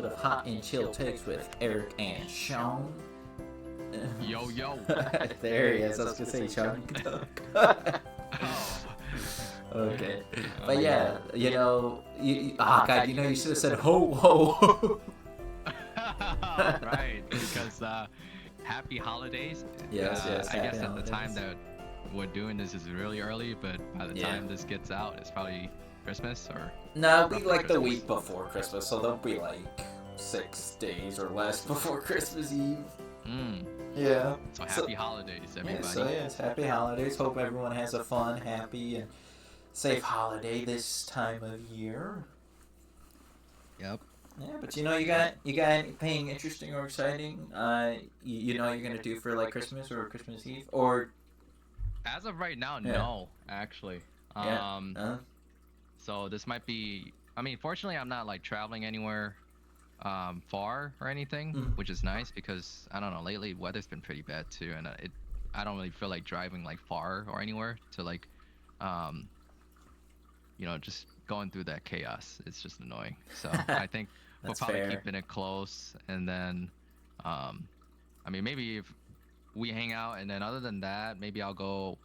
episode of Hot and Chill Takes with Eric and Sean. Yo, yo. There he is. I was gonna say Sean. Okay. But yeah, God, you should have said ho ho. Right, because happy holidays. Yes. I guess at holidays. the time that we're doing this is really early, but by the time this gets out, it's probably Christmas or. No, it'll be like the week before Christmas, so they'll be like 6 days or less before Christmas Eve. Yeah. So happy holidays, everybody. It's happy holidays. Hope everyone has a fun, happy, and safe holiday this time of year. Yep. Yeah, but you got anything interesting or exciting? You're gonna do for like Christmas or Christmas Eve or? As of right now, no, actually. So this might be. I mean, fortunately, I'm not like traveling anywhere far or anything, which is nice because I don't know. Lately, weather's been pretty bad too, and I don't really feel like driving like far or anywhere to like, just going through that chaos. It's just annoying. So I think we'll probably keeping it close, and then, maybe if we hang out, and then other than that, maybe I'll go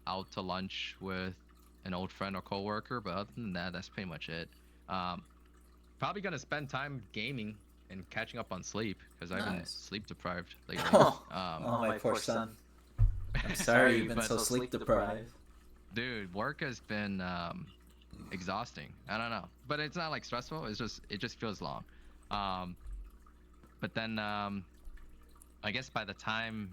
out to lunch with an old friend or coworker. But other than that, that's pretty much it. Probably gonna spend time gaming and catching up on sleep because I've been sleep deprived lately. My poor son. I'm sorry you've been so sleep deprived. Dude, work has been exhausting. I don't know, but it's not like stressful. It just feels long. But then I guess by the time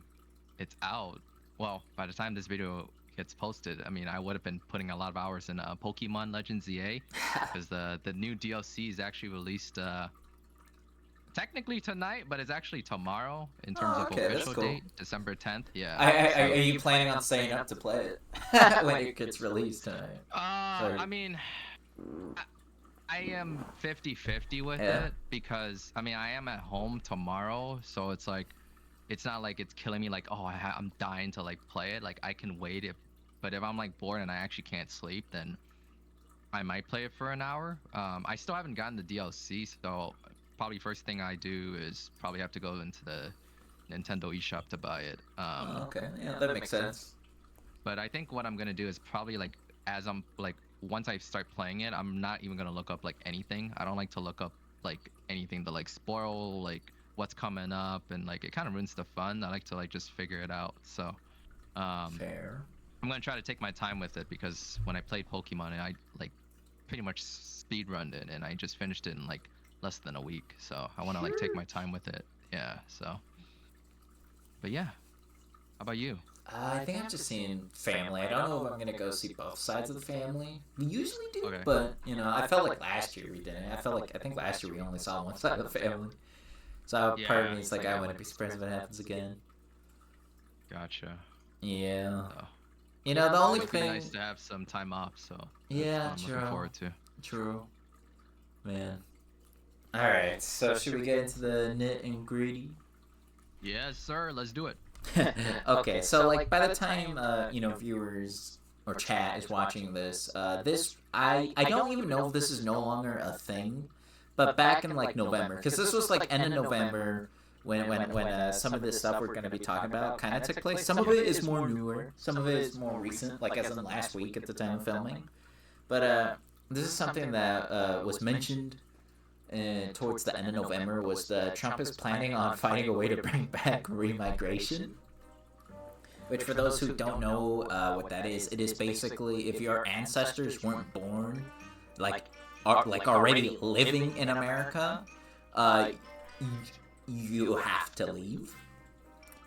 it's out, by the time this video gets posted, I would have been putting a lot of hours in Pokemon Legends EA because the new DLC is actually released technically tonight, but it's actually tomorrow in terms of official date, December 10th. Yeah. Are you planning on staying up to play it when it gets released tonight? I am 50-50 with it because I am at home tomorrow, so it's like it's not like it's killing me like I'm dying to like play it. Like I can wait but if I'm like bored and I actually can't sleep, then I might play it for an hour. I still haven't gotten the DLC, so probably first thing I do is probably have to go into the Nintendo eShop to buy it. Okay, yeah, that makes sense. But I think what I'm gonna do is probably like as I'm like once I start playing it, I'm not even gonna look up like anything. I don't like to look up like anything to like spoil like what's coming up, and like it kind of ruins the fun. I like to like just figure it out. So fair. I'm gonna try to take my time with it because when I played Pokemon, I like pretty much speedrunned it, and I just finished it in like less than a week. So I want to like take my time with it. Yeah. So. But yeah. How about you? I think I'm just seeing family. I don't know if I'm gonna go see both sides of the family. We usually do, but I felt like last year we didn't. I think last year we only saw one side of the family. So part of me is like I wouldn't be surprised if it happens again. Gotcha. Yeah. The only thing. It'd be nice to have some time off. So yeah, that's what I'm looking forward to. True. Man. All right. So should we get into the nit and gritty? Yes, sir. Let's do it. Okay, so like by the time viewers or chat is watching this, I don't even know if this is no longer a thing, but back in like November, because this was like end of November when some of this stuff we're going to be talking about kind of took place. Some of it is more newer, some of it is more recent, like as in last week at the time of filming. But this is something that was mentioned towards the end of November, was that Trump is planning on finding a way to bring back remigration. Which, for those who don't know what that is, it is basically if your ancestors weren't born, already living in America, you have to leave.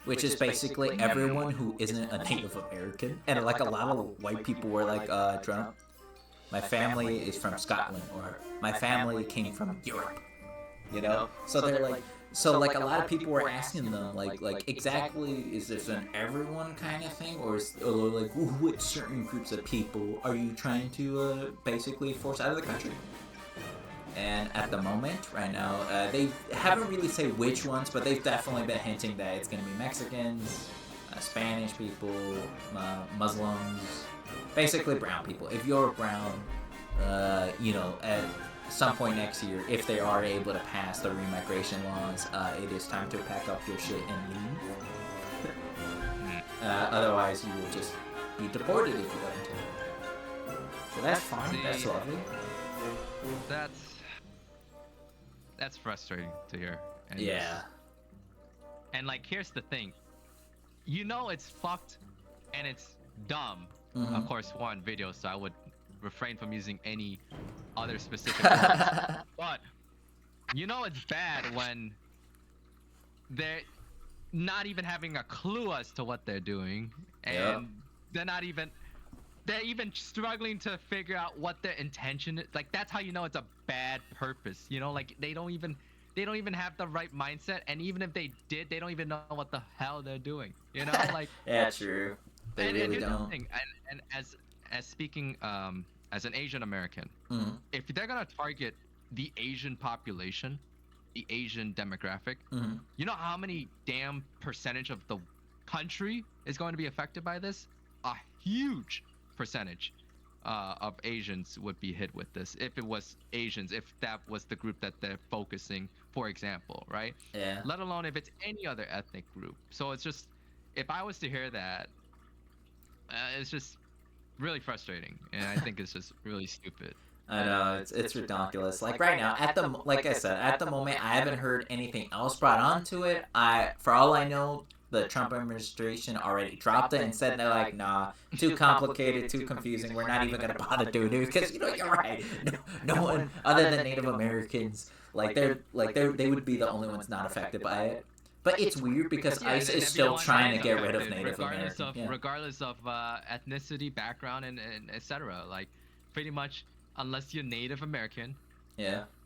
Which is basically everyone who isn't a Native American. And like a lot of white people were like, Trump, my family is from Scotland, or my family came from Europe, So they're like, a lot of people were asking them, like exactly, is this an everyone kind of thing, or like which certain groups of people are you trying to basically force out of the country? And at the moment, right now, they haven't really said which ones, but they've definitely been hinting that it's going to be Mexicans, Spanish people, Muslims, basically brown people. If you're brown, some point next year, if they are able to pass the remigration laws, it is time to pack up your shit and leave. Otherwise, you will just be deported if you go into it. So that's fine. See, that's lovely. That's frustrating to hear. And Yeah. And like, here's the thing. You know it's fucked and it's dumb. Mm-hmm. Of course, one video, so I would refrain from using any other specific words. But you know it's bad when they're not even having a clue as to what they're doing, and they're even struggling to figure out what their intention is. Like, that's how you know it's a bad purpose. You know, like they don't even have the right mindset, and even if they did, they don't even know what the hell they're doing. You know, like yeah, true. They really don't. And as speaking as an Asian American, Mm-hmm. if they're gonna target the Asian population, the Asian demographic, Mm-hmm. you know how many damn percentage of the country is going to be affected by this? A huge percentage of Asians would be hit with this if it was Asians, if that was the group that they're focusing, for example, right? Yeah. Let alone if it's any other ethnic group. So it's just, if I was to hear that, it's just really frustrating, and I think it's just really stupid. I know, it's ridiculous. Like right now, like I said, at the moment, I haven't heard anything else brought onto it. For all I know, the Trump administration already dropped it and said they're like, nah, too complicated, too confusing. We're not even gonna bother doing it because you're right. No one other than Native Americans, they would be the only ones not affected by it. But it's weird because ICE is still trying to get rid of Native Americans. Regardless of ethnicity, background, and etc. Like, pretty much, unless you're Native American,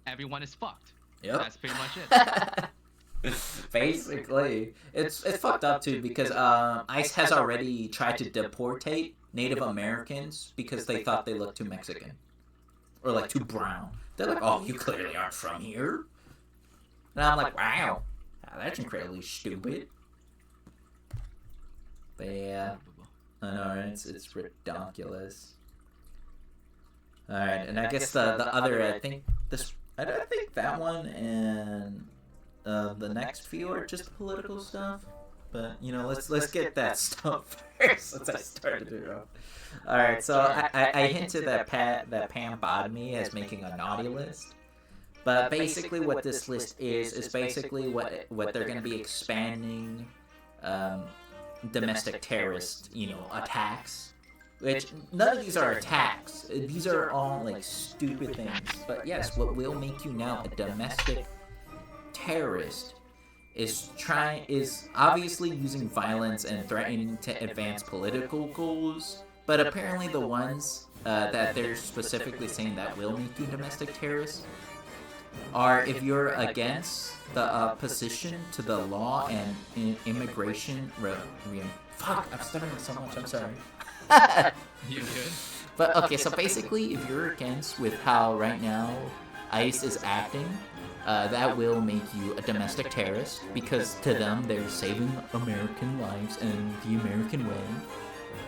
everyone is fucked. Yep. That's pretty much it. Basically, it's fucked up too because ICE has already tried to deportate Native Americans because they thought they looked too Mexican or like too brown. They're like, "Oh, you clearly aren't from here." And I'm like, "Wow, that's incredibly stupid." But yeah, I know, right? It's ridiculous. All right, and I guess the other, I think that one and the next few are just political stuff. But you know, let's get that stuff first since I started it off. All right, so I hinted that Pam Bodmy is making a naughty list. But basically, what this list is basically what they're going to be expanding domestic terrorist, attacks. Which none of these are attacks. These are all like stupid things. But yes, what will make you now a domestic terrorist is obviously using violence and threatening to advance political goals. But apparently, the ones that they're specifically saying that will make you domestic terrorist are if you're against the opposition to the law and immigration. Fuck, I'm stuttering so much. I'm sorry. You good? But okay, so basically, if you're against with how right now ICE is acting, that will make you a domestic terrorist because to them they're saving American lives and the American way.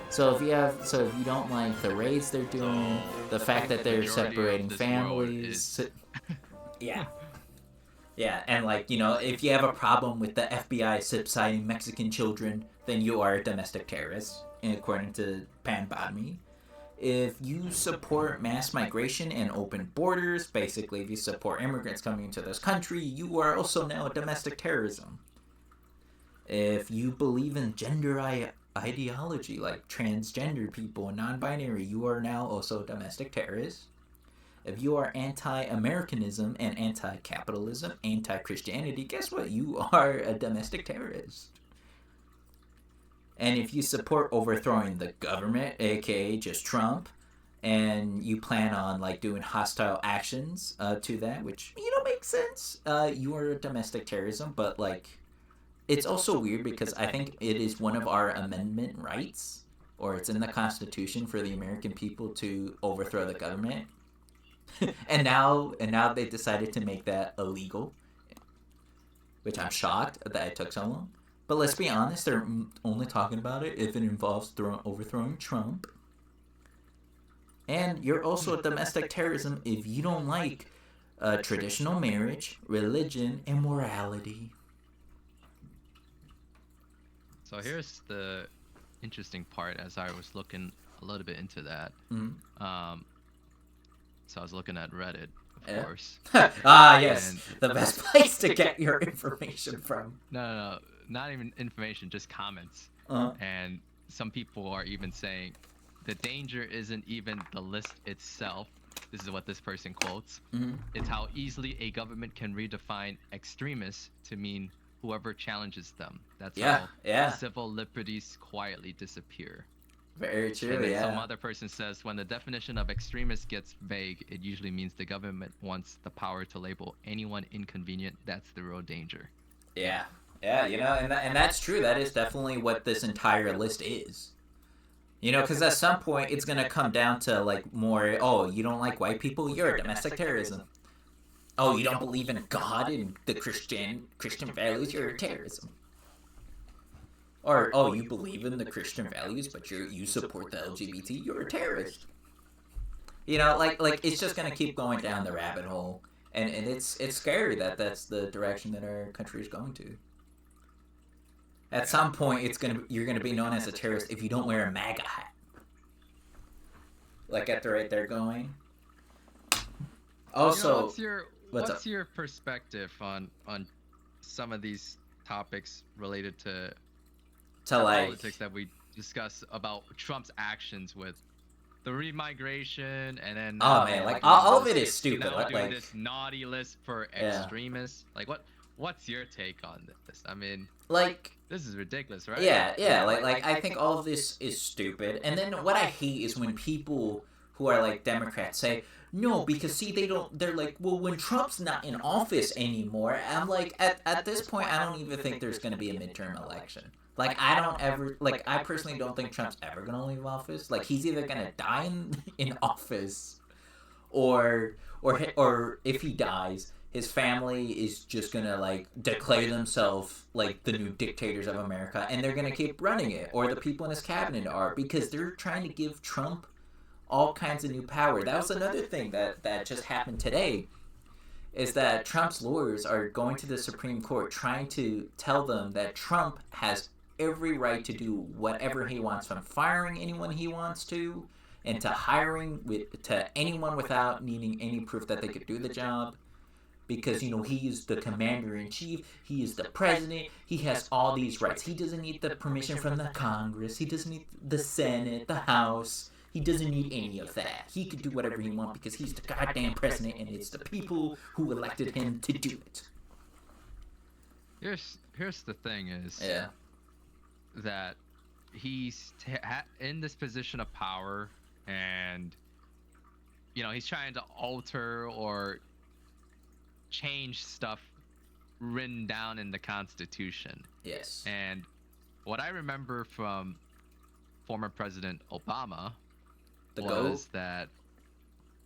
So if you don't like the raids they're doing, the fact that they're separating families, yeah, and if you have a problem with the FBI subsiding Mexican children, then you are a domestic terrorist, according to Pam Bodmy. If you support mass migration and open borders, basically if you support immigrants coming into this country, you are also now a domestic terrorism. If you believe in gender ideology, like transgender people and non-binary, you are now also a domestic terrorist. If you are anti-Americanism and anti-capitalism, anti-Christianity, guess what? You are a domestic terrorist. And if you support overthrowing the government, aka just Trump, and you plan on doing hostile actions to that, which makes sense, you are a domestic terrorism. But it's also weird because I think it is one of our amendment rights, or it's in the Constitution for the American people to overthrow the government. and now they decided to make that illegal, which I'm shocked that it took so long. But let's be honest, they're only talking about it if it involves overthrowing Trump. And you're also a domestic terrorism if you don't like traditional marriage, religion, and morality. So here's the interesting part as I was looking a little bit into that. Mm-hmm. So I was looking at Reddit, of Yeah. course. Yes, the best place to get your information from. No, not even information, just comments. Uh-huh. And some people are even saying the danger isn't even the list itself. This is what this person quotes. Mm-hmm. It's how easily a government can redefine extremists to mean whoever challenges them. That's how civil liberties quietly disappear. Very true, and then some other person says when the definition of extremist gets vague, it usually means the government wants the power to label anyone inconvenient. That's the real danger. Yeah, and that's true. That is definitely what this entire list is. Because at some point it's gonna come down to like more. Oh, you don't like white people? You're domestic terrorism. Oh, you don't believe in God and the Christian values? You're terrorism. Or oh, you believe in the Christian values, but you support the LGBT? You're a terrorist. Like it's just gonna keep going down the rabbit hole, and it's scary that that's the direction that our country is going to. At some point, you're gonna be known as a terrorist if you don't wear a MAGA hat. Like at the rate they're going. Also, what's your perspective on some of these topics related to politics that we discuss about Trump's actions with the remigration and then oh man, like all of it is stupid. Now doing this naughty list for extremists. Like what's your take on this? I mean, like this is ridiculous, right? Yeah. Like I think all of this is stupid. And then what I hate is when people who are like Democrats say, no, because see they're like, well, when Trump's not in office anymore, I'm like, at this point I don't even think there's gonna be a midterm election. Like I personally don't think Trump's ever gonna leave office. Like he's either gonna die in office, or if he dies, his family is just gonna like declare themselves like the new dictators of America, and they're gonna keep running it, or the people in his cabinet are, because they're trying to give Trump all kinds of new power. That was another thing that just happened today, is that Trump's lawyers are going to the Supreme Court trying to tell them that Trump has every right to do whatever he wants, from firing anyone he wants to, and to hiring to anyone without needing any proof that they could do the job. Because, he is the commander-in-chief, he is the president, he has all these rights. He doesn't need the permission from the Congress, he doesn't need the Senate, the House, he doesn't need any of that. He could do whatever he wants because he's the goddamn president, and it's the people who elected him to do it. Here's the thing is that he's in this position of power, and he's trying to alter or change stuff written down in the Constitution. Yes. And what I remember from former President Obama was that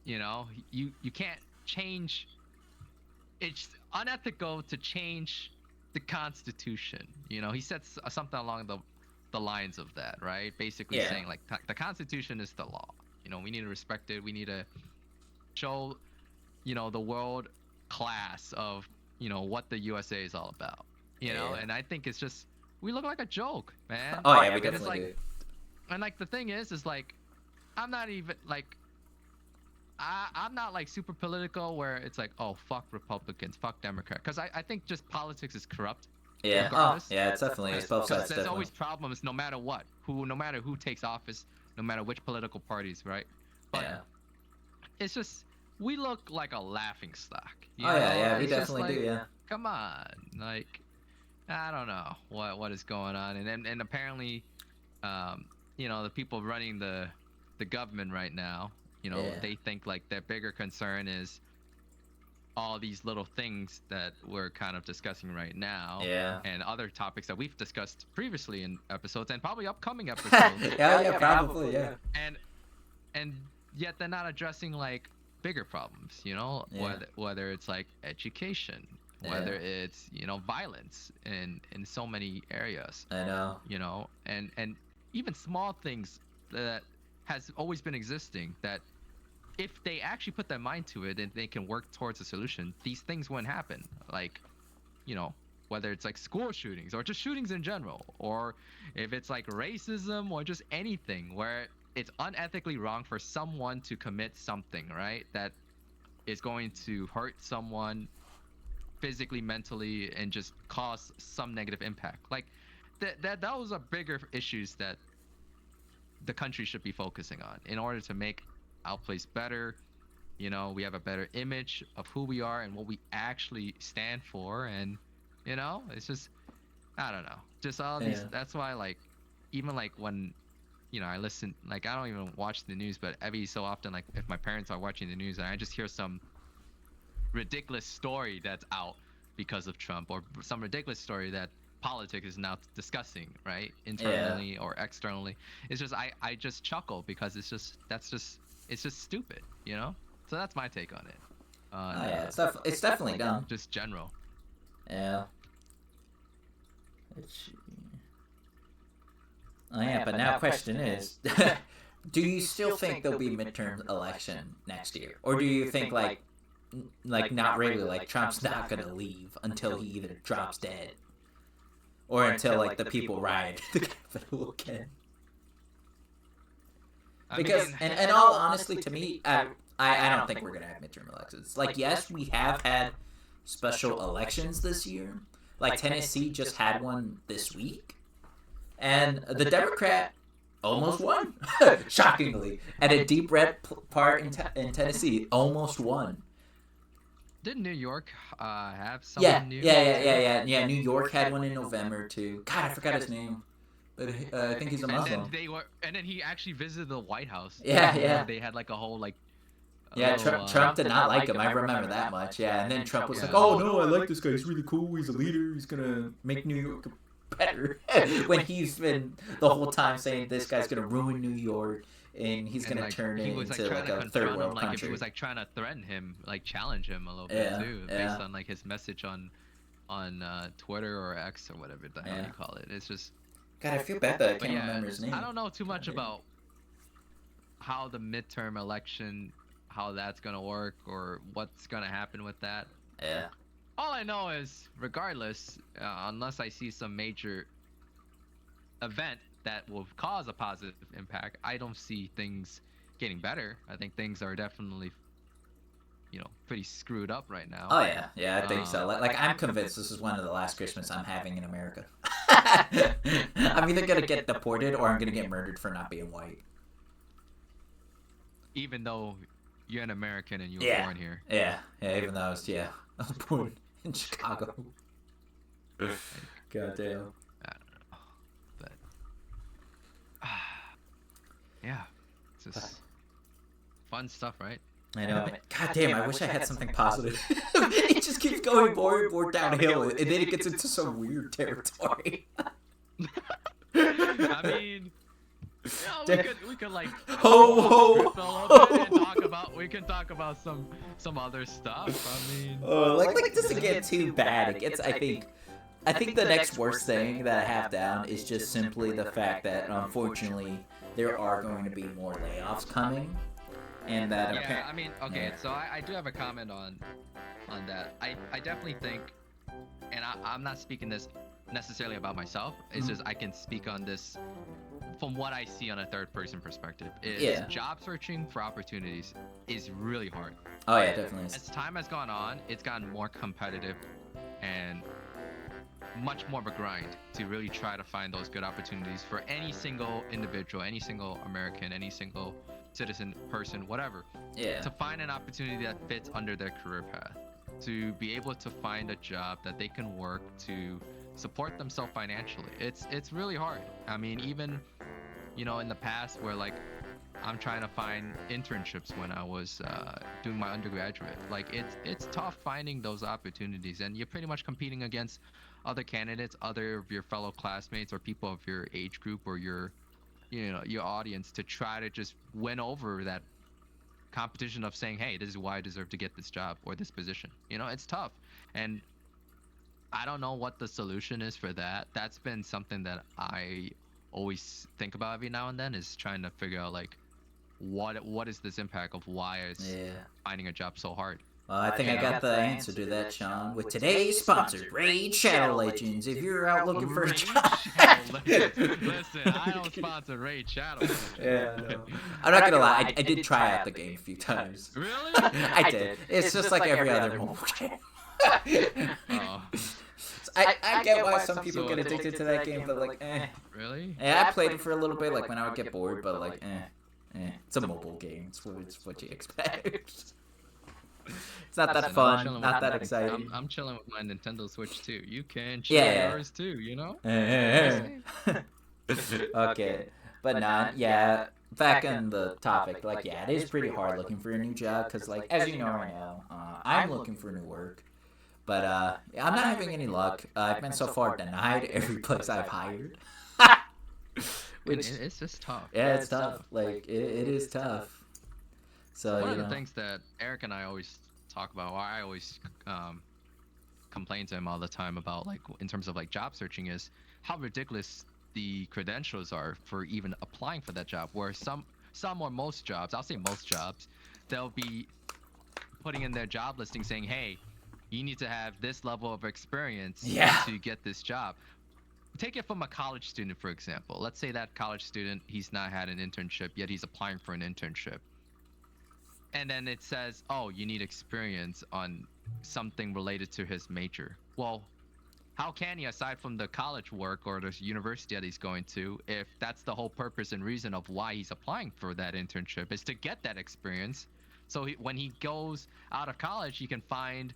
you can't change. It's unethical to change the Constitution. He said something along the lines of that, right? Basically saying like the Constitution is the law. We need to respect it. We need to show the world class of what the USA is all about. And I think it's just, we look like a joke, man. Oh yeah, we definitely do. And like the thing is like, I'm not even like, I'm not like super political where it's like, oh, fuck Republicans, fuck Democrats, because I think just politics is corrupt. Yeah. It's definitely, it's both sides. There's always problems no matter what, no matter who takes office, no matter which political parties, right? But it's just, we look like a laughing stock. We definitely do. Yeah. Come on, like, I don't know what is going on, and apparently, the people running the government right now, they think like their bigger concern is all these little things that we're kind of discussing right now, and other topics that we've discussed previously in episodes and probably upcoming episodes. Probably. And yet they're not addressing like bigger problems, whether it's like education, whether it's violence in so many areas. I know. And even small things that has always been existing that if they actually put their mind to it and they can work towards a solution, these things wouldn't happen. Like, you know, whether it's like school shootings or just shootings in general, or if it's like racism or just anything where it's unethically wrong for someone to commit something, right? That is going to hurt someone physically, mentally, and just cause some negative impact. Like those are bigger issues that the country should be focusing on in order to make our place better. You know, we have a better image of who we are and what we actually stand for, and you know, it's just, I don't know, just all these. Yeah. That's why, like, even like when, you know, I listen, like I don't even watch the news, but every so often, like if my parents are watching the news and I just hear some ridiculous story that's out because of Trump, or some ridiculous story that politics is now discussing, right, internally or externally, it's just I just chuckle because it's just it's just stupid, you know. So that's my take on it. Yeah, it's definitely dumb. Just general. Yeah. Oh yeah, but now question is, do you still think there'll be midterm election next year, or do you think like not really, like Trump's not gonna leave until he either drops dead, or until like the people riot the Capitol again? Because in all honesty, to me, I don't think we're gonna have midterm elections. Like, yes, we have had special elections this year. Like Tennessee just had one this week, and the Democrat almost won, shockingly. And a deep red part in Tennessee almost won. Did New York have someone new? Yeah. New York had one in November too. God, I forgot his name, but I think he's a Muslim. And then he actually visited the White House. Yeah. They had like a whole like. Yeah, Trump did not like him. I remember that much. Yeah, and then Trump was like, "Oh no, I like this guy. He's really cool. He's a leader. He's gonna make New York better." When he's been the whole time saying this guy's gonna ruin New York and he's gonna turn it into like a third world country. Like, if he was like trying to threaten him, like challenge him a little bit too, based on like his message on Twitter or X or whatever the hell you call it. It's just. God, I feel bad that I can't remember his name. I don't know too much about how the midterm election, how that's gonna work, or what's gonna happen with that. Yeah. All I know is, regardless, unless I see some major event that will cause a positive impact, I don't see things getting better. I think things are definitely, you know, pretty screwed up right now. Oh yeah, I think so. Like I'm convinced this is one of the last Christmas I'm having in America. I'm either gonna get deported or I'm gonna get murdered for not being white. Even though you're an American and you were born here. Yeah. Even though I was born in Chicago. God damn. I don't know, but yeah, it's just fun stuff, right? I know. God damn, I wish I had something positive. It just keeps going more downhill, and then it gets into some weird territory. I mean, yeah, we could like we can talk about some other stuff. I mean, like it doesn't get too bad. It gets, I think the next worst thing that I have down is just simply the fact that unfortunately there are going to be more layoffs coming, and that I mean, okay, so I do have a comment on that. I definitely think, and I'm not speaking this necessarily about myself. It's just I can speak on this from what I see on a third person perspective. Job searching for opportunities is really hard. Oh yeah, definitely is. As time has gone on, it's gotten more competitive and much more of a grind to really try to find those good opportunities for any single individual, any single American, any single citizen, person, whatever. Yeah. To find an opportunity that fits under their career path, to be able to find a job that they can work to support themselves financially. It's really hard. I mean, even, you know, in the past where like I'm trying to find internships when I was doing my undergraduate, like it's tough finding those opportunities, and you're pretty much competing against other candidates, other of your fellow classmates or people of your age group or your audience, to try to just win over that competition of saying, hey, this is why I deserve to get this job or this position. You know, it's tough. And I don't know what the solution is for that. That's been something that I always think about every now and then, is trying to figure out like what is this impact of why is Yeah. finding a job so hard? Well, I think I got the answer to that, Sean, with today's sponsor, Raid Shadow Legends. If you're out looking for a Raid job. Shadow Legends. Listen, I don't sponsor Raid Shadow Legends. Yeah, no. I'm not gonna lie, I did try out the game a few times. Really? I did. It's just like every other mobile game. Oh. I get why some people get addicted to that game, but like, eh. Really? Yeah, I played it for a little bit, like when I would get bored, but like, it's a mobile game. It's what you expect. It's not that fun, not that exciting. I'm chilling with my Nintendo Switch too. You can chill yours too, you know? Okay, but not, yeah, back on the topic, like, yeah, it is pretty hard looking for a new job, because, like, as you know right now, I'm looking for new work, but, I'm not having any luck. I've been so far denied every place I've hired. Which, it's just tough. Yeah, it's tough. Like, it is tough. So, one of the things that Eric and I always talk about, or I always complain to him all the time about, like, in terms of like job searching, is how ridiculous the credentials are for even applying for that job. Where some or most jobs, I'll say most jobs, they'll be putting in their job listing saying, hey, you need to have this level of experience to get this job. Take it from a college student, for example. Let's say that college student, he's not had an internship, yet he's applying for an internship. And then it says, oh, you need experience on something related to his major. Well, how can he, aside from the college work or the university that he's going to, if that's the whole purpose and reason of why he's applying for that internship, is to get that experience. So when he goes out of college, he can find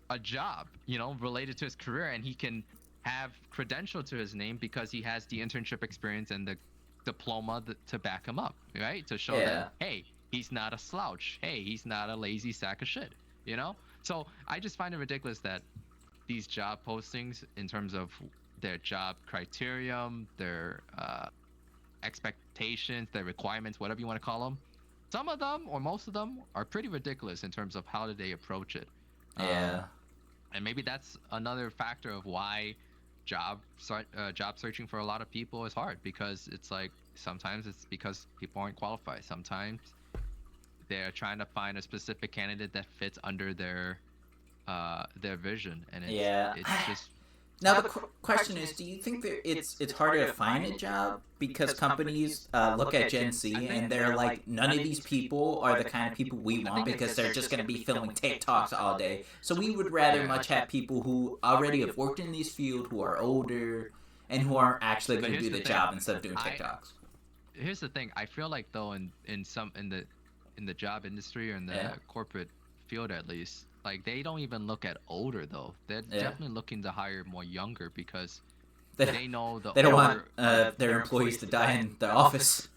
a job, you know, related to his career, and he can have credential to his name because he has the internship experience and the diploma to back him up, right? To show that, hey, he's not a slouch. Hey, he's not a lazy sack of shit, you know? So I just find it ridiculous that these job postings, in terms of their job criterion, their expectations, their requirements, whatever you want to call them, some of them or most of them are pretty ridiculous in terms of how do they approach it. And maybe that's another factor of why job searching for a lot of people is hard, because it's like sometimes it's because people aren't qualified. Sometimes they're trying to find a specific candidate that fits under their vision, and it's just. Now the question is, do you think that it's harder to find a job because companies look at Gen Z and they're like, none of these people are the kind of people we want because they're just going to be filming TikToks all day. So we would rather much have people who already have worked in these fields, who are older, and who aren't actually going to do the job instead of doing TikToks. Here's the thing. I feel like though in the job industry or in the corporate field at least, like they don't even look at older though. They're definitely looking to hire more younger because they know they don't want their employees to die in the office.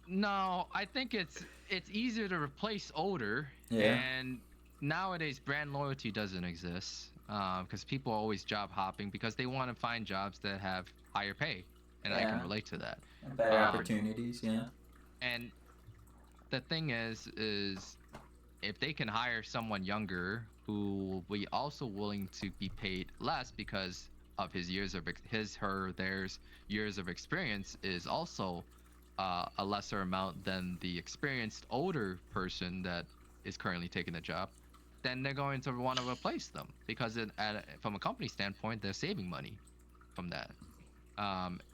No, I think it's easier to replace older. And nowadays brand loyalty doesn't exist because people are always job hopping because they want to find jobs that have higher pay, and I can relate to that. And better opportunities, And the thing is if they can hire someone younger who will be also willing to be paid less because of his years of their years of experience is also a lesser amount than the experienced older person that is currently taking the job, then they're going to want to replace them because from a company standpoint, they're saving money from that.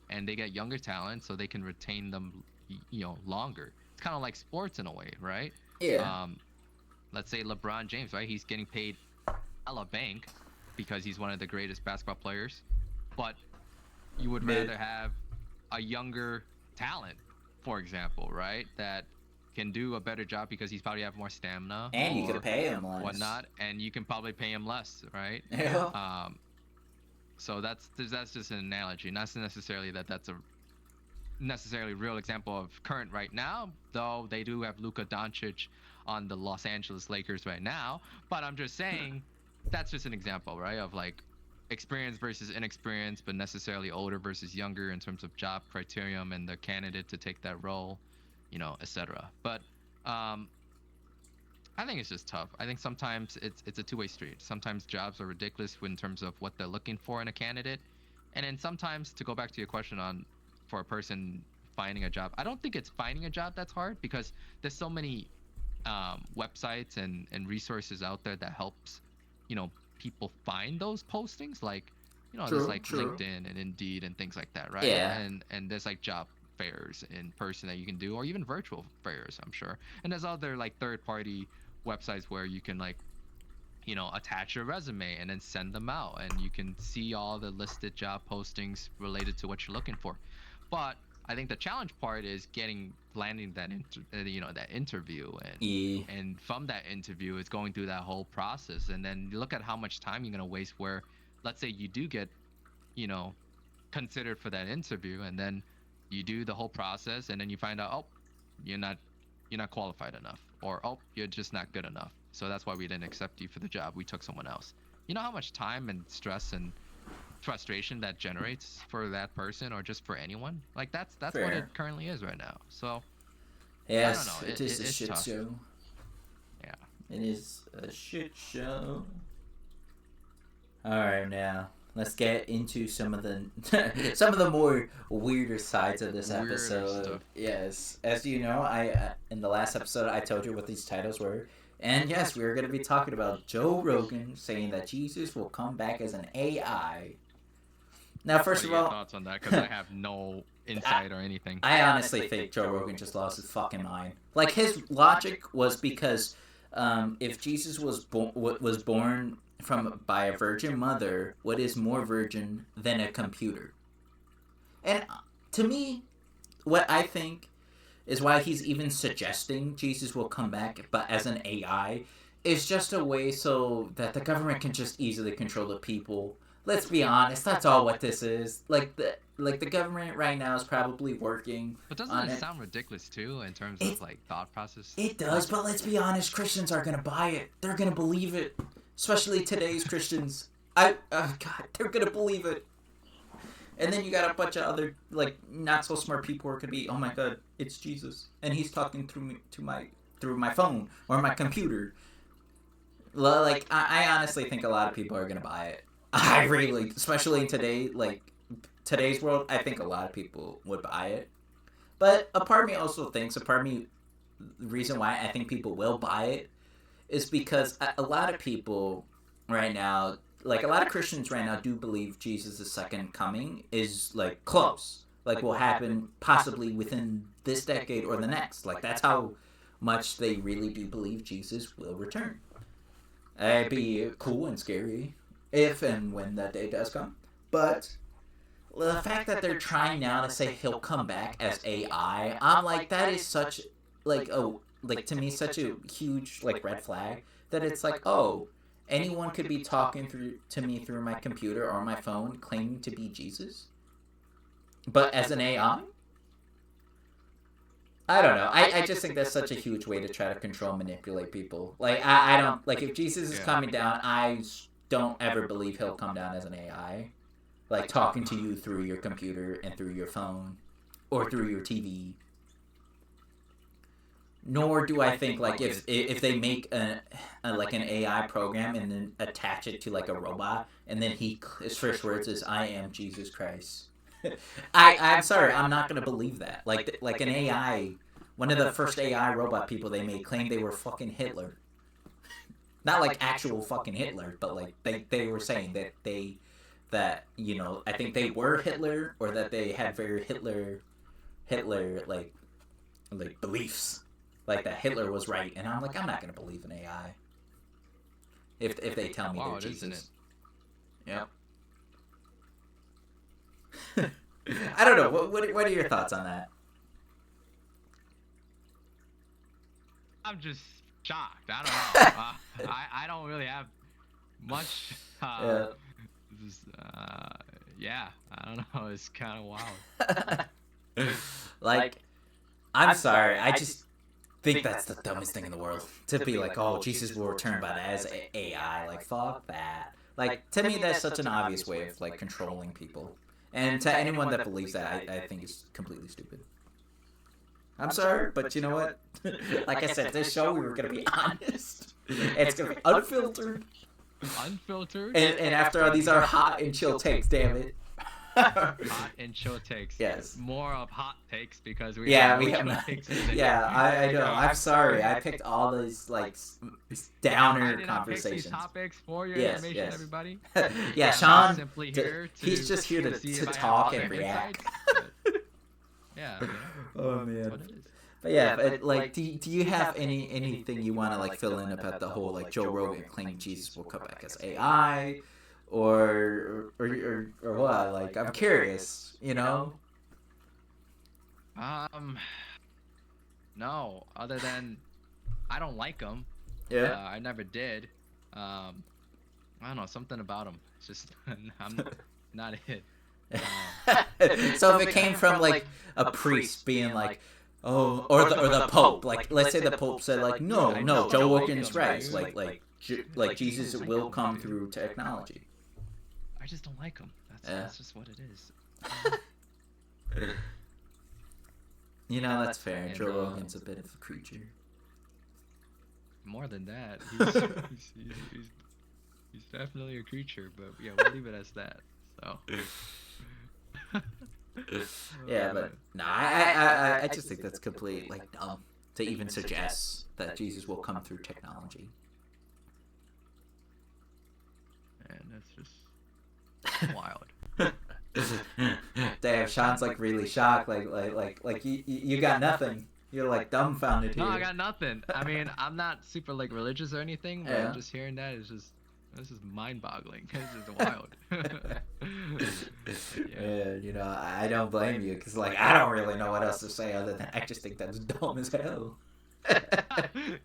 And they get younger talent so they can retain them, longer. It's kind of like sports in a way, right? Let's say LeBron James, right? He's getting paid a bank because he's one of the greatest basketball players, but you would rather have a younger talent, for example, right? That can do a better job because he's probably have more stamina. And you can pay him less. Whatnot, and you can probably pay him less, right? So that's just an analogy. Not necessarily that's a necessarily real example of current right now, though they do have Luka Doncic on the Los Angeles Lakers right now. But I'm just saying that's just an example, right? Of like experience versus inexperience, but necessarily older versus younger in terms of job criterion and the candidate to take that role, etc. But I think it's just tough. I think sometimes it's a two-way street. Sometimes jobs are ridiculous in terms of what they're looking for in a candidate, and then sometimes, to go back to your question on for a person finding a job. I don't think it's finding a job that's hard, because there's so many websites and resources out there that helps, people find those postings. Like, there's like LinkedIn and Indeed and things like that, right? Yeah. And there's like job fairs in person that you can do, or even virtual fairs, I'm sure. And there's other like third-party websites where you can like, attach your resume and then send them out, and you can see all the listed job postings related to what you're looking for. But I think the challenge part is landing that that interview, and from that interview, it's going through that whole process, and then you look at how much time you're gonna waste. Where, let's say you do get, considered for that interview, and then you do the whole process, and then you find out, oh, you're not qualified enough, or oh, you're just not good enough. So that's why we didn't accept you for the job. We took someone else. You know how much time and stress and frustration that generates for that person, or just for anyone? Like, that's what it currently is right now. So yes, I don't know. It is a shit tough. show. Yeah, it is a shit show. All right, now let's get into some of the more weirder sides of this episode. Stuff. Yes, as you know, I in the last episode I told you what these titles were. And yes, we're going to be talking about Joe Rogan saying that Jesus will come back as an AI. Now, first of all, what are your thoughts on that? Because I have no insight or anything. I honestly think Joe Rogan just lost his fucking mind. Like, his logic was because if Jesus was born by a virgin mother, what is more virgin than a computer? And to me, what I think is why he's even suggesting Jesus will come back, but as an AI, is just a way so that the government can just easily control the people. Let's be honest, that's all what this is. Like the government right now is probably working. But doesn't it sound ridiculous too, in terms of like thought process? It does, but let's be honest, Christians are gonna buy it. They're gonna believe it, especially today's Christians. God, they're gonna believe it. And then you got a bunch of other, like, not so smart people who are gonna be, oh my god, it's Jesus, and he's talking through my phone or my computer. Like, I honestly think a lot of people are gonna buy it. I really, especially in today's world, I think a lot of people would buy it. But a part of me also thinks, the reason why I think people will buy it is because a lot of people right now, like, a lot of Christians right now do believe Jesus' second coming is, like, close. Like, will happen possibly within this decade or the next. Like, that's how much they really do believe Jesus will return. It'd be cool and scary if and when that day does come. But the fact that they're trying now to say he'll come back as AI, I'm like, that is such, to me, such a huge, like, red flag. That it's like, oh, anyone could be talking to me through my computer or my phone, claiming to be Jesus, but as an AI? I don't know. I just think that's such a huge way to try to control and manipulate people. Like, I don't, like, if Jesus is coming down, I don't ever believe he'll come down as an AI. Like, talking to you through your computer and through your phone or through your TV. Nor do I think, like, if they make an AI program and then attach it to, like, a robot, and then his first words is, I am Jesus Christ. I'm sorry, I'm not going to believe that. Like an AI, one of the first AI robot people they made claimed they were fucking Hitler. Not like actual fucking Hitler, but, like, they were saying that I think they were Hitler, or that they had very Hitler, like beliefs. Like, that Hitler was right, and I'm like, I'm not gonna believe an AI if they tell me they're Jesus. Isn't it? Yep. I don't know. What are your thoughts on that? I'm just shocked. I don't know. I don't really have much. I don't know. It's kind of wild. Like, I'm sorry. I just think that's the dumbest thing in the world, to be like, oh, Jesus will return by that as AI. Like, fuck that. Like, to me, that's such an obvious way of, like, controlling people. And to anyone that believes that, I think it's completely stupid. I'm sorry, but you know what? Like I said, this show, we were going to be honest. It's going to be unfiltered. Unfiltered? And after all, these are hot and chill takes, damn it. Hot and chill takes. Yes. More of hot takes because we We have have chill not. takes today. Yeah, I know. I'm sorry. I picked all these like downer I did not pick these conversations. topics for your Yes, information, yes. everybody. Yeah, I'm Sean. simply here to He's just here to see if I have talk and other react. insights, but yeah. Oh That's man. what it is. But yeah, but like, do you have anything you want to like fill in about the whole like Joe Rogan claiming Jesus will come back as AI, or what? Like, I'm curious, you know? No. Other than I don't like him. Yeah. I never did. I don't know, something about him. It's just I'm not it. So if it came from like a priest being like, oh, or the Pope, like let's say the Pope said like, no, Joe Rogan's right, like Jesus will come through technology. I just don't like him. That's just what it is. You know, that's fair. Joe Rogan's a bit of a creature. More than that, he's definitely a creature, but yeah, we'll leave it as that. So. Yeah, but no, I just think that's completely like dumb to even suggest that Jesus will come through technology. And that's just wild. Damn, Sean's like really shocked. Like you got nothing. You're like dumbfounded here. No, I got nothing. I mean, I'm not super like religious or anything, but just hearing that is just. This is mind-boggling. This is wild. Yeah, you know, I don't blame you because, like, I don't really know what else to say other than I just think that's dumb as hell. Yeah.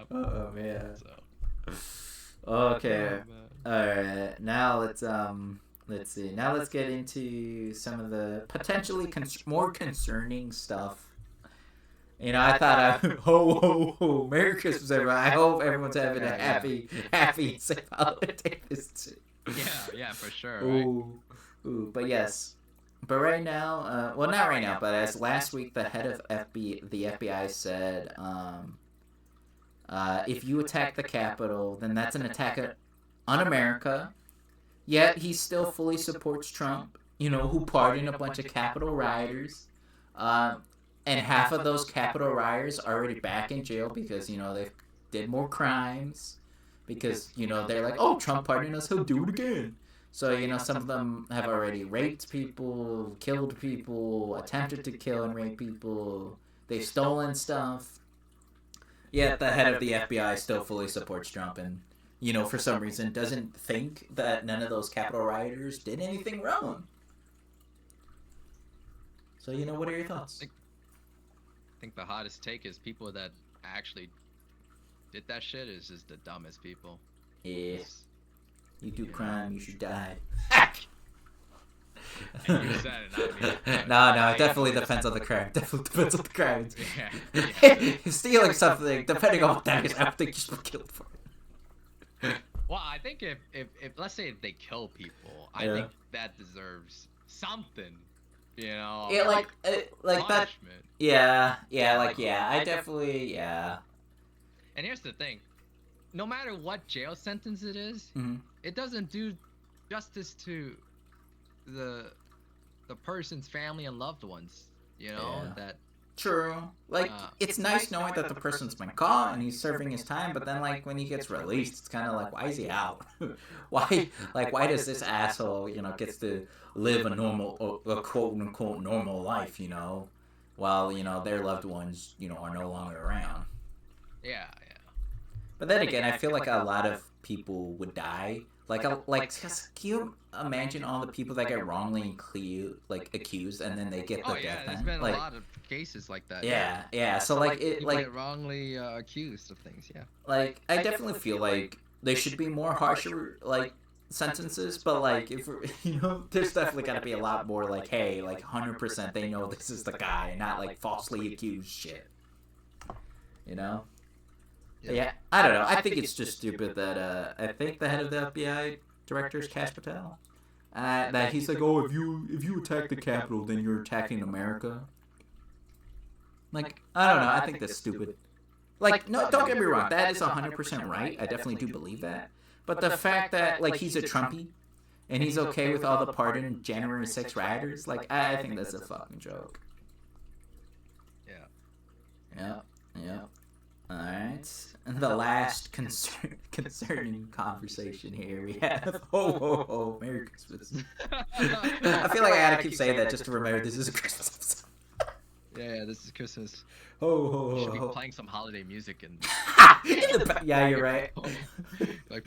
Oh man. So. Okay. All right. Now let's see. Now let's get into some of the potentially more concerning stuff. You know, I thought, ho, Merry Christmas, everyone. I hope everyone's having a happy St. Valentine's Day. Yeah, for sure. Ooh, but yes. But right now, well, not right now, but as last week, the head of the FBI said, if you attack the Capitol, then that's an attack on America. Yet he still fully supports Trump, you know, who pardoned a bunch of Capitol rioters. And half of those Capitol rioters are already back in jail because, you know, they did more crimes. Because, you know, they're like, oh, Trump pardoned us, he'll do it again. So, you know, some of them have already raped people, killed people, attempted to kill and rape people. They've stolen stuff. Yet the head of the FBI still fully supports Trump and, you know, for some reason doesn't think that none of those Capitol rioters did anything wrong. So, you know, what are your thoughts? I think the hottest take is people that actually did that shit is just the dumbest people. Yeah. You do crime, you should die. And you said it, not me. No, it definitely depends on the crime. Definitely depends on the crime. Yeah. Stealing something, depending on what that is, I don't think you should be killed for it. Well, I think if let's say if they kill people, I think that deserves something. You know, Yeah, like that. punishment. Yeah, I definitely, yeah. And here's the thing: no matter what jail sentence it is, it doesn't do justice to the person's family and loved ones. You know that. True. Like, it's nice knowing that the person's been caught and he's serving his time, but then, like, when he gets released, it's kind of like, why is he out? why does this asshole, you know, gets to live a quote-unquote normal life, you know, while, you know, their loved ones, you know, are no longer around? Yeah. But then again, I feel like a lot of people would die. Can you imagine all the people that get wrongly accused and then they get the death there's penalty? been a lot of cases like that. Yeah. So like it, people like get wrongly accused of things. Yeah. Like I definitely feel like they should be more harsher like sentences, but like if we're, you know, there's definitely got to be a lot more like, hey, like 100% they know this is the guy, and not like falsely accused shit. You know. Yeah, I don't know. I think it's just stupid that I think the head of the FBI director is Kash Patel. That he's like, oh, if you attack the Capitol, then you're attacking America. Like, I don't know. I think that's stupid. Like, no, don't get me wrong. That is 100% right. I definitely do believe that. But the fact that like he's a Trumpy, and he's okay with all the pardoned January 6 rioters. Like, I think that's a fucking joke. Yeah. Yep. All right. And the last concerning conversation here we have. Oh, Merry Christmas. I feel like I gotta keep saying that just to remember this is a Christmas episode. Yeah, this is Christmas. Oh, Should be playing some holiday music and. Yeah, you're right. Like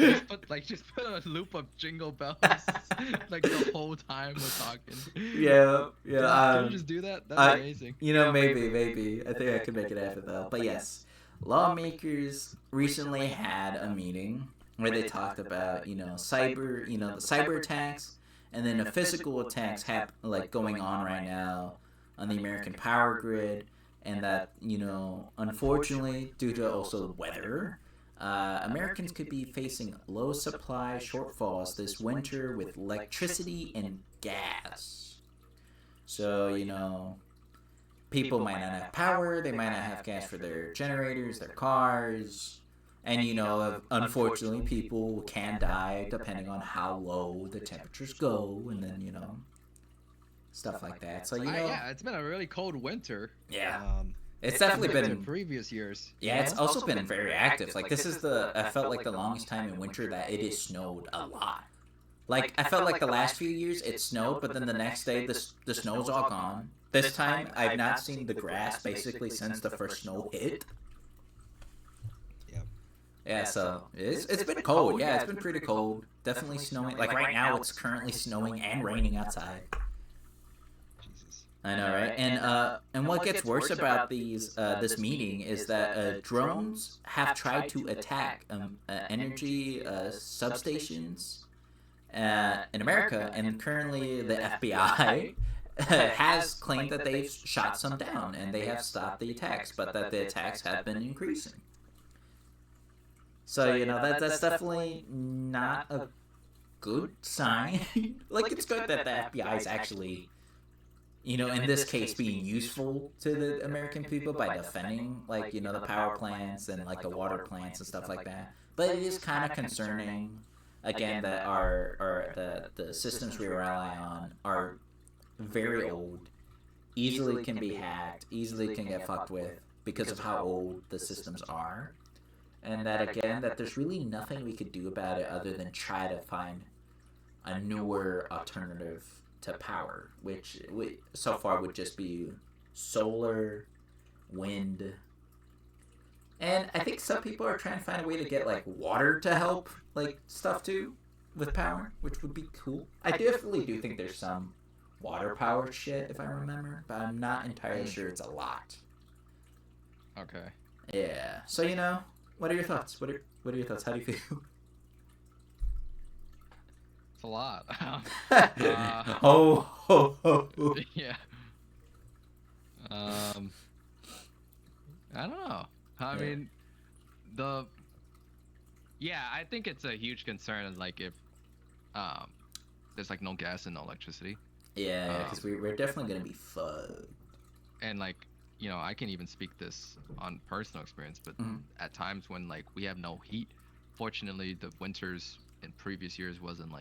just put a loop of Jingle Bells like the whole time we're talking. Yeah. Can you just do that? That'd be amazing. Maybe. I think I could make it happen though. But yes, lawmakers recently had a meeting where they talked about the cyber attacks, and then the physical attacks going on right now on the American power grid, and that unfortunately, due to also the weather, Americans could be facing low supply shortfalls this winter with electricity and gas. So people might not have power, they might not have gas for their generators, their cars, and unfortunately people can die depending on how low the temperatures go, and then stuff like that. So yeah, it's been a really cold winter. Yeah. It's definitely been in previous years. Yeah, it's also been very active. Like, this is I felt like the longest time in winter that it has snowed a lot. Like, I felt like the last few years it snowed, but then the next day the snow's all gone. This time I've not seen the grass basically since the first snow hit. Yeah, so it's been cold. Yeah, it's been pretty cold. Definitely snowing. Like, right now it's currently snowing and raining outside. I know, right? And what gets worse about this meeting is that drones have tried to attack energy substations in America, and currently the FBI has claimed that they've shot some down and they have stopped the attacks, but that the attacks have been increasing. So that's definitely not a good sign. Like, it's good that the FBI is actually, in this case, being useful to the American people by defending, the power plants and, the water plants and stuff like that. But it is kind of concerning, again, that the systems we rely on are very old, easily can be hacked, easily can get fucked with because of how old the systems are. And that, again, that there's really nothing we could do about it other than try to find a newer alternative to power, which so far would just be solar, wind, and I think some people are trying to find a way to get water to help stuff too with power, which would be cool. I definitely do think there's some water power shit if I remember, but I'm not entirely sure it's a lot. Okay. Yeah. So what are your thoughts? What are your thoughts? How do you feel? It's a lot. Yeah. I don't know. I mean, I think it's a huge concern. If there's no gas and no electricity. Yeah, because we're definitely gonna be fucked. And I can even speak this on personal experience, but at times when we have no heat, fortunately the winters in previous years wasn't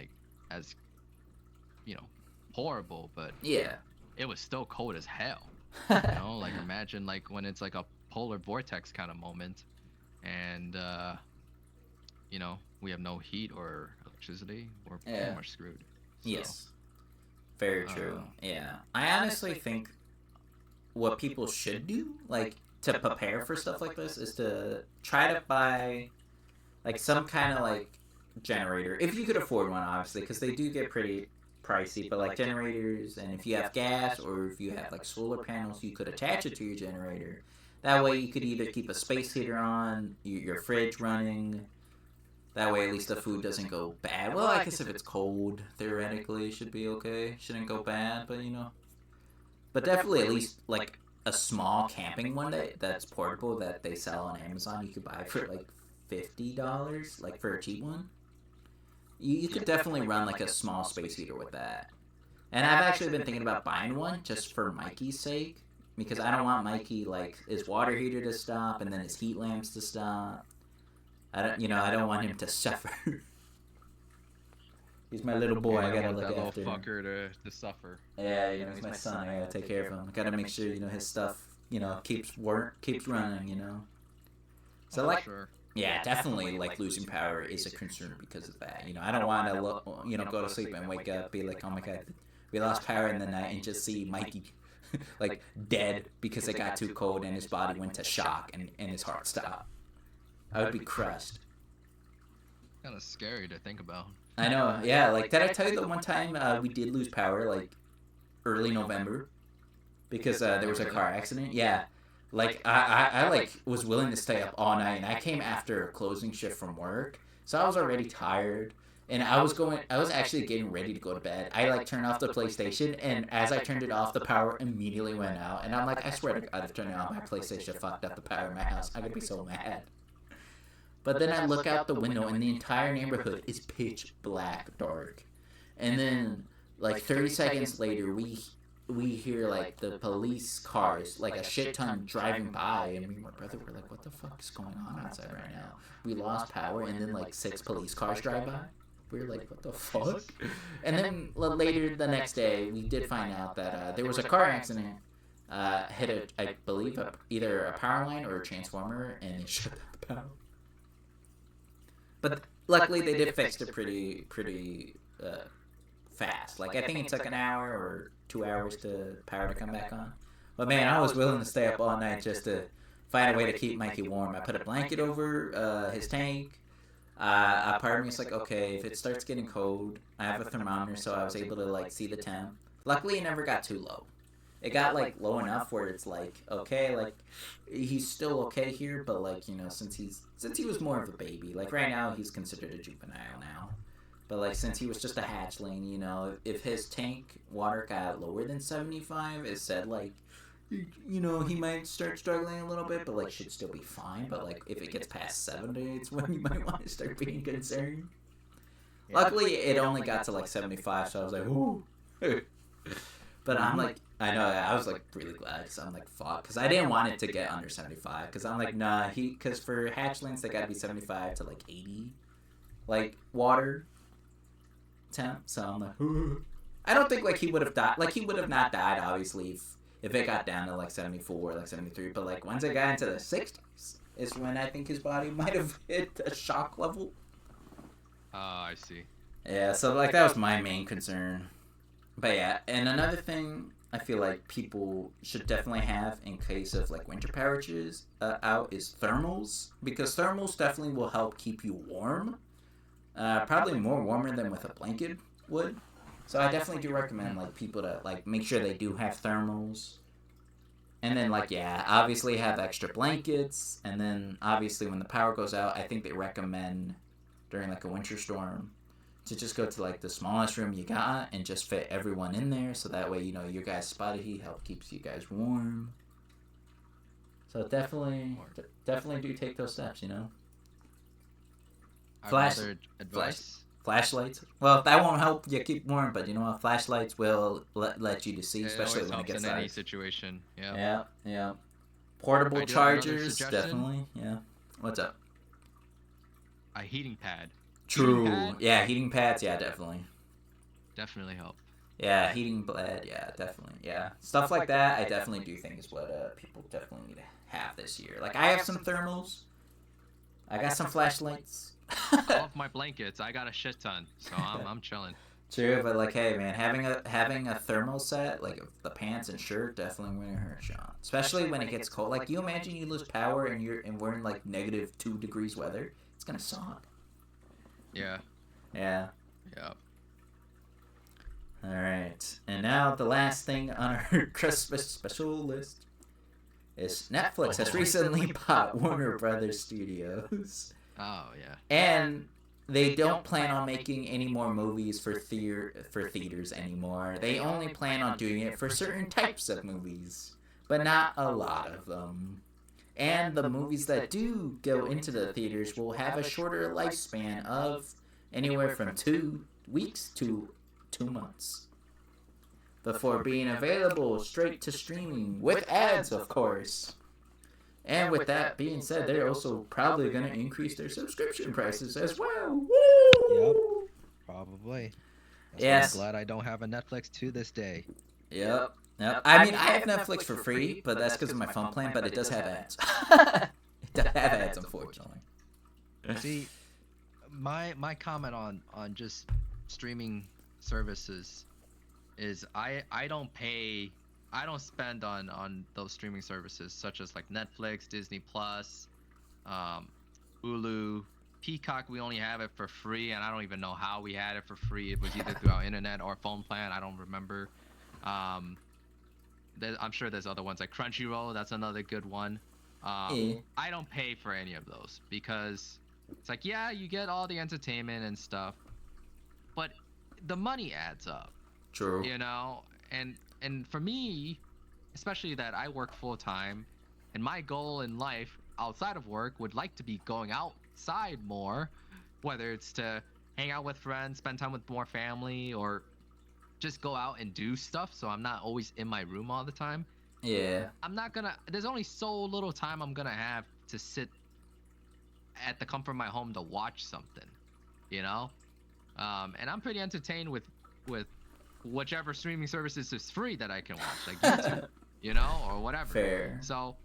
as horrible, but yeah, it was still cold as hell. Imagine when it's a polar vortex kind of moment, and we have no heat or electricity, we're pretty much screwed. So, yes, very true. Yeah, I honestly think what people should do, to prepare for stuff like this, is to try to buy some kind of generator, if you could afford one, obviously, because they do get pretty pricey, but generators, and if you have gas or if you have solar panels, you could attach it to your generator. That way you could either keep a space heater on, your fridge running. That way at least the food doesn't go bad. Well, I guess if it's cold, theoretically it should be okay. Shouldn't go bad, but definitely at least a small camping one that's portable that they sell on Amazon, you could buy for $50, for a cheap one. You could definitely run a small space heater with that. And I've actually been thinking about buying one just for Mikey's sake, because I don't want Mikey his water heater to stop and then his heat lamps to stop. I don't want him to suffer. He's my little boy. I gotta look that after little him. fucker to suffer. Yeah, he's my son. I gotta take care of him. I gotta make sure his stuff keeps running. So like, sure. yeah, definitely like losing power is a concern because of that. I don't want to go to sleep and wake up be like, oh my god, we lost power in the night, and just see Mikey like dead because it got too cold and his body went to shock and his heart stopped. I would be crushed. Kind of scary to think about. I know, yeah. Like, did I tell you the one time we did lose power, like, early November? Because there was a car accident? Yeah. Like, I like, was willing to stay up all night, and I came after a closing shift from work, so I was already tired, and I was actually getting ready to go to bed. I, like, turned off the PlayStation, and as I turned it off, the power immediately went out, and I'm like, I swear to God, if turning off my PlayStation fucked up the power in my house, I would be so mad. But then I look out the window, and the entire neighborhood is pitch black dark. And then, like, 30 seconds later, we hear, like, the police cars, like, a shit ton driving by. And me and my brother were like, what the fuck is going on outside right now? We lost power, and then, like, 6 police cars drive by. We were like, what the fuck? And then later the next day, we did find out that there was a car accident. Hit, I believe, either a power line or a transformer, and it shut down the power. But luckily, they did fix it pretty fast. Like, I think it took an hour or 2 hours to power to come back on. But man, I was willing to stay up all night just to find a way to keep Mikey warm. I put a blanket over his tank. Part of me was like, okay, if it starts getting cold, I have a thermometer, so I was able to like see the temp. Luckily, it never got too low. It got like low enough where it's like, okay, like he's still okay here, but like, since he was more of a baby, like right now he's considered a juvenile now. But like since he was just a hatchling, if his tank water got lower than 75, it said like, he might start struggling a little bit, but like should still be fine. But like if it gets past 70, it's when you might want to start being concerned. Yeah. Luckily, it only got to like 75, so I was like, ooh. But I'm like, I know, I was like really glad because I'm like, fuck, because I didn't want it to get under 75 because I'm like, nah, because for hatchlings they gotta be 75 to like 80, like water temp. So I'm like, ooh. I don't think like he would have died, like he would have not died obviously if it got down to like 74 or like 73, but like once it got into the 60s is when I think his body might have hit a shock level. Oh, I see. Yeah, so like that was my main concern. But yeah, and another thing I feel like people should definitely have in case of like winter pourages out is thermals, because thermals definitely will help keep you warm. Probably more warmer than with a blanket would. So I definitely do recommend like people to like make sure they do have thermals. And then like, yeah, obviously have extra blankets. And then obviously when the power goes out, I think they recommend during like a winter storm to just go to like the smallest room you got and just fit everyone in there, so that way your guys' spotted heat keeps you guys warm. So definitely do take those steps. Flashlights. Well, that won't help you keep warm, but flashlights will let you to see, especially when it gets dark. In any situation. Yeah. Yeah. Portable chargers, definitely. Yeah. What's up? A heating pad. True. Yeah, heating pads. Yeah, definitely. Definitely help. Yeah, heating pad. Yeah, definitely. Yeah, stuff like that. I definitely do think is what people definitely need to have this year. Like I have some thermals. I got some flashlights. I love my blankets. I got a shit ton, so I'm chilling. True, but like, hey man, having a thermal set, like the pants and shirt, definitely wouldn't hurt, Sean. Especially when it gets cold. Like, you imagine you lose power and we're in like -2 degrees weather. It's gonna suck. Yeah. Yeah. Yeah. All right, and now the last thing on our Christmas special list is Netflix has recently bought Warner Brothers Studios. Oh yeah. And they don't plan on making any more movies for theaters anymore. They only plan on doing it for certain types of movies, but not a lot of them. And the movies that do go into the theaters will have a shorter lifespan of anywhere from 2 weeks to 2 months before being available straight to streaming with ads, of course. And with that being said, they're also probably going to increase their subscription prices as well. Woo! Probably. That's why I'm Yes. glad I don't have a Netflix to this day. Yep. Yep. I mean, I have Netflix for free, but that's because of my phone plan. But it does have ads. It does have ads, unfortunately. See, my comment on just streaming services is I don't pay, I don't spend on those streaming services such as like Netflix, Disney Plus, Hulu, Peacock. We only have it for free, and I don't even know how we had it for free. It was either through our internet or phone plan. I don't remember. I'm sure there's other ones like Crunchyroll. That's another good one. I don't pay for any of those because it's like, yeah, you get all the entertainment and stuff, but the money adds up. True. You know, and for me, especially that I work full time, and my goal in life outside of work would like to be going outside more, whether it's to hang out with friends, spend time with more family, or just go out and do stuff so I'm not always in my room all the time. Yeah. There's only so little time I'm gonna have to sit at the comfort of my home to watch something, you know? And I'm pretty entertained with whichever streaming services is free that I can watch, like YouTube, you know, or whatever. Fair. So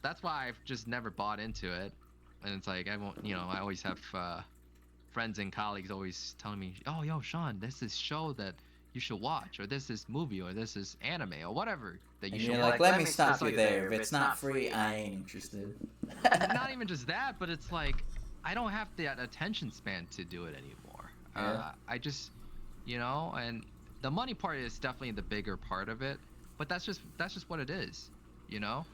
that's why I've just never bought into it. And it's like, I won't, you know, I always have friends and colleagues always telling me, oh, yo, Sean, there's this show that you should watch, or this is movie, or this is anime, or whatever that you And should you're watch. like, let me stop you there. If it's not free, I ain't interested. Not even just that, but it's like, I don't have that attention span to do it anymore. Yeah. I just, you know, and the money part is definitely the bigger part of it, but that's just what it is, you know.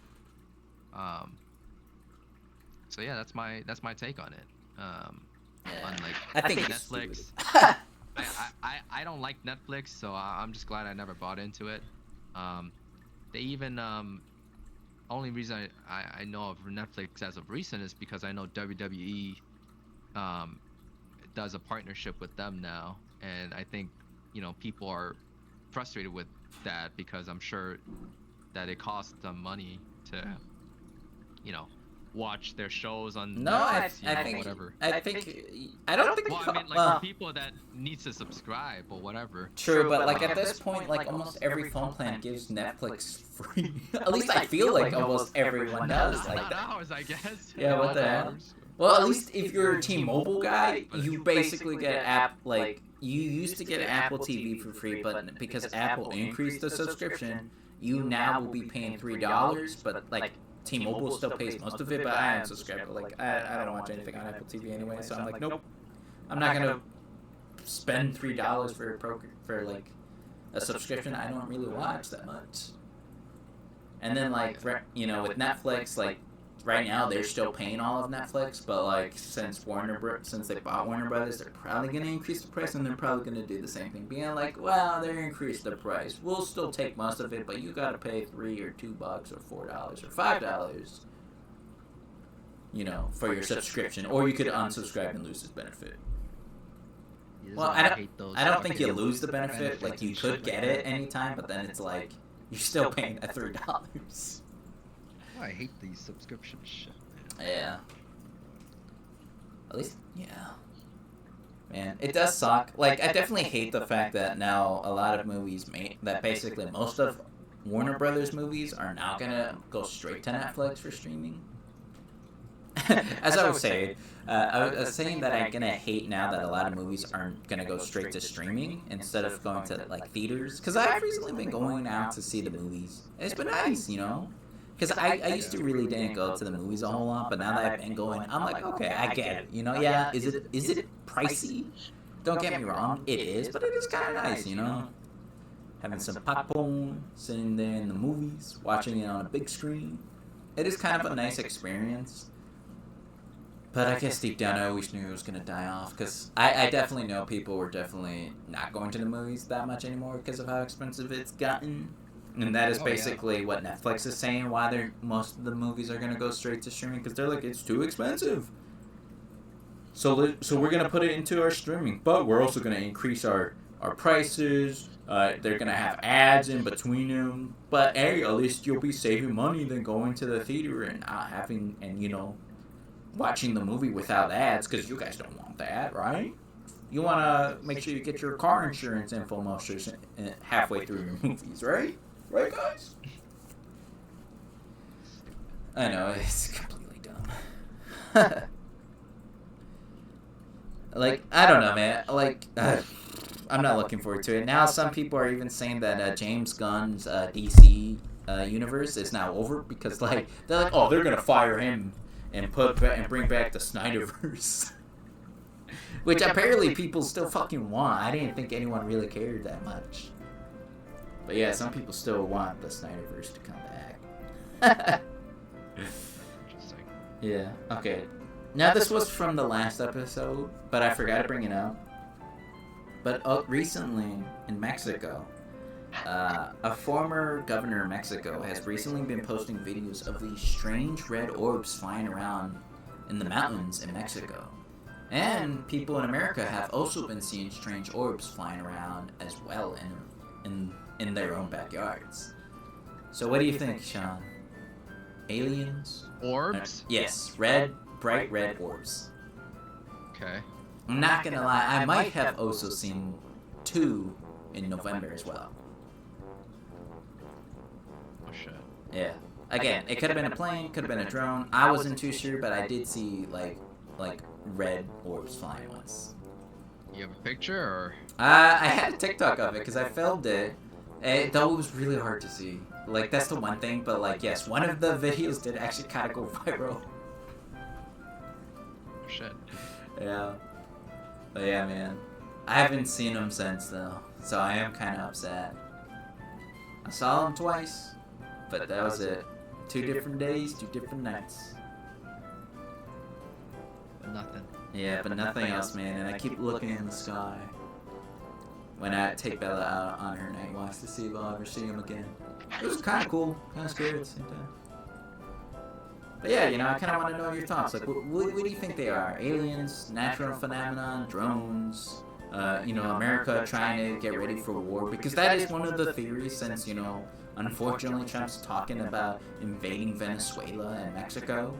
So yeah, that's my take on it. On like, I think Netflix. I don't like Netflix, so I'm just glad I never bought into it. They even only reason I know of Netflix as of recent is because I know WWE does a partnership with them now, and I think, you know, people are frustrated with that because I'm sure that it costs them money to, you know, watch their shows on No, Netflix, I think whatever. I don't think. Well, I mean, like people that need to subscribe or whatever. True, but like at this point, like almost every phone plan gives Netflix free. At least I feel like almost everyone does. Like Not that. ours, I guess. Yeah, what the hell? Well, at least if you're a T-Mobile guy, you basically get like you used to get Apple TV for free, but because Apple increased the subscription, you now will be paying $3. But like T-Mobile still pays most of it, but I unsubscribe. Like I don't watch anything on Apple TV anyway, so I'm like, nope, I'm not gonna spend $3 for like a subscription I don't really watch that much. And then like you know, with Netflix, like right now they're still paying all of Netflix, but like since they bought Warner Brothers, they're probably gonna increase the price, and they're probably gonna do the same thing, being like, well, they increased the price, we'll still take most of it, but you gotta pay $3 or $2 or $4 or $5, you know, for your subscription, or you could unsubscribe and lose this benefit. Well, I don't think you lose the benefit. Like you could get it anytime, but then it's like you're still paying that $3. I hate these subscription shit, man. Yeah. At least, yeah. Man, it does suck. Like, I definitely hate the fact that now a lot of movies that basically most of Warner Brothers movies are now gonna go straight to Netflix for streaming. As I was saying, I was saying that I'm gonna hate now that a lot of movies aren't gonna go straight to streaming instead of going to like theaters. Because I've recently been going out to see the movies. It's been nice, you know. Because I used to really didn't go to the movies a whole lot, but now that I've been going, I'm like, okay, I get it. You know, yeah, is it pricey? Don't get me wrong, it is, but it is kind of nice, you know. Having some popcorn, sitting there in the movies, watching it on a big screen. It is kind of a nice experience. But I guess deep down I always knew it was going to die off, because I definitely know people were definitely not going to the movies that much anymore because of how expensive it's gotten. And that is basically what Netflix is saying, why most of the movies are going to go straight to streaming, because they're like, it's too expensive. So we're going to put it into our streaming, but we're also going to increase our prices. They're going to have ads in between them. But hey, at least you'll be saving money than going to the theater and not having, and you know, watching the movie without ads, because you guys don't want that, right? you want to make sure you get your car insurance info most halfway through your movies, right? Right, guys? I know, it's completely dumb. Like, I don't know, man. Like, I'm not looking forward to it. Now, some people are even saying that James Gunn's DC universe is now over because, like, they're like, oh, they're gonna fire him and bring back the Snyderverse, which apparently people still fucking want. I didn't think anyone really cared that much, but yeah, some people still want the Snyderverse to come back. Interesting. Yeah. Okay. Now this was from the last episode, but I forgot to bring it up. But recently in Mexico, a former governor of Mexico has recently been posting videos of these strange red orbs flying around in the mountains in Mexico. And people in America have also been seeing strange orbs flying around as well in their own backyards. So what do you think, Sean? Aliens? Orbs? Yes, bright red orbs. Okay. I'm not gonna lie, I might have also seen 2 in November as well. Oh shit. Yeah. Again, it could have been a plane, could have been a drone. I wasn't too sure, but I did see like red orbs flying once. You have a picture or? I had a TikTok of it because I filmed it. Though it was really hard to see. Like that's the one thing, but like yes, one of the videos did actually kind of go viral. Shit. Yeah. But yeah, man. I haven't seen him since though, so I am kind of upset. I saw him twice, but that was it. 2 different days, 2 different nights. But nothing. Yeah, but nothing else, man. And I keep looking in the sky when I take Bella out on her night walks to see if I'll ever see him again. It was kind of cool, kind of scary at the same time. But yeah, you know, I kind of want to know your thoughts. Like, what do you think they are? Aliens, natural phenomenon, drones, you know, America trying to get ready for war? Because that is one of the theories since, you know, unfortunately Trump's talking about invading Venezuela and Mexico.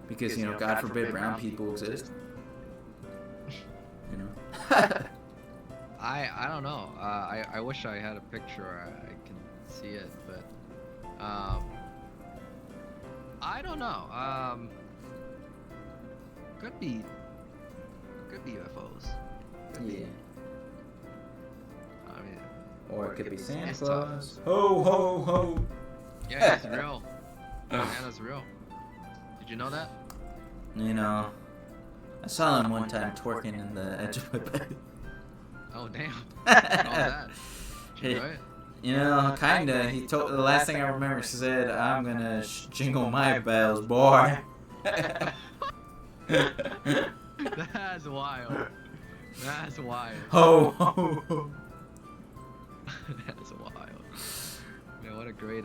Because, you know, God forbid brown people exist. You know? I don't know. I wish I had a picture I can see it, but I don't know. Could be UFOs. Could be. Yeah. I mean, Or it could be Santa It's Claus. Ho, ho, ho. yeah, it's real. Santa's real. Did you know that? You know, I saw him one time twerking in the edge of my bed. Oh damn. How was that? Did you enjoy it? You know, kinda. He told the last thing I remember he said, "I'm gonna jingle my bells, boy." That's wild. That's wild. Ho, ho, ho. That's wild. Man, what a great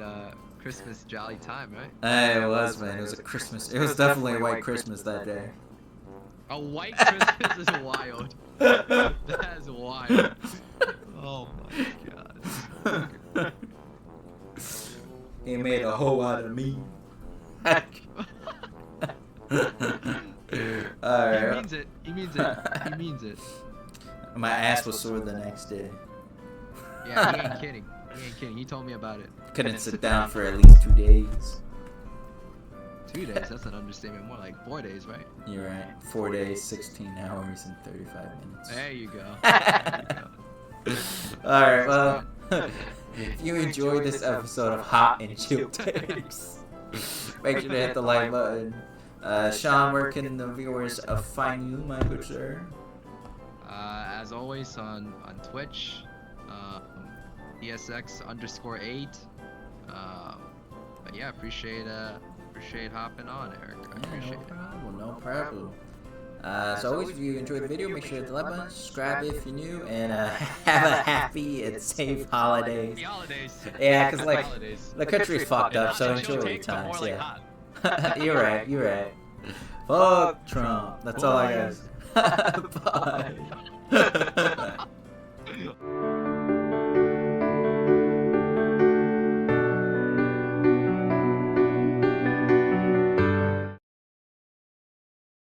Christmas jolly time, right? Hey, it was, man. It was a Christmas. It was definitely a white Christmas that day. A white Christmas is wild. That's wild. Oh my god. He made a hoe out of me. Alright. He means it. He means it. He means it. My ass was sore the next day. Yeah, he ain't kidding. He ain't kidding. He told me about it. Couldn't sit down for at least 2 days. 2 days? That's an understatement. More like 4 days, right? You're right. 4 days, 16 hours, and 35 minutes. There you go. There you go. Alright, well, if you enjoyed this episode of Hot and Chill Takes, make sure to hit the like button. Sean, where can the viewers find you, my good sir? As always, on Twitch, ESX_8. But yeah, appreciate hopping on, Eric. I appreciate it. No problem. As always, if you enjoyed the video, make sure to hit the like button, subscribe if you're new, and have a happy and safe holidays. Happy holidays. Yeah, because like Holidays. the country's fucked up, so enjoy your times. Yeah. You're right. Fuck Trump. That's all I got. Bye.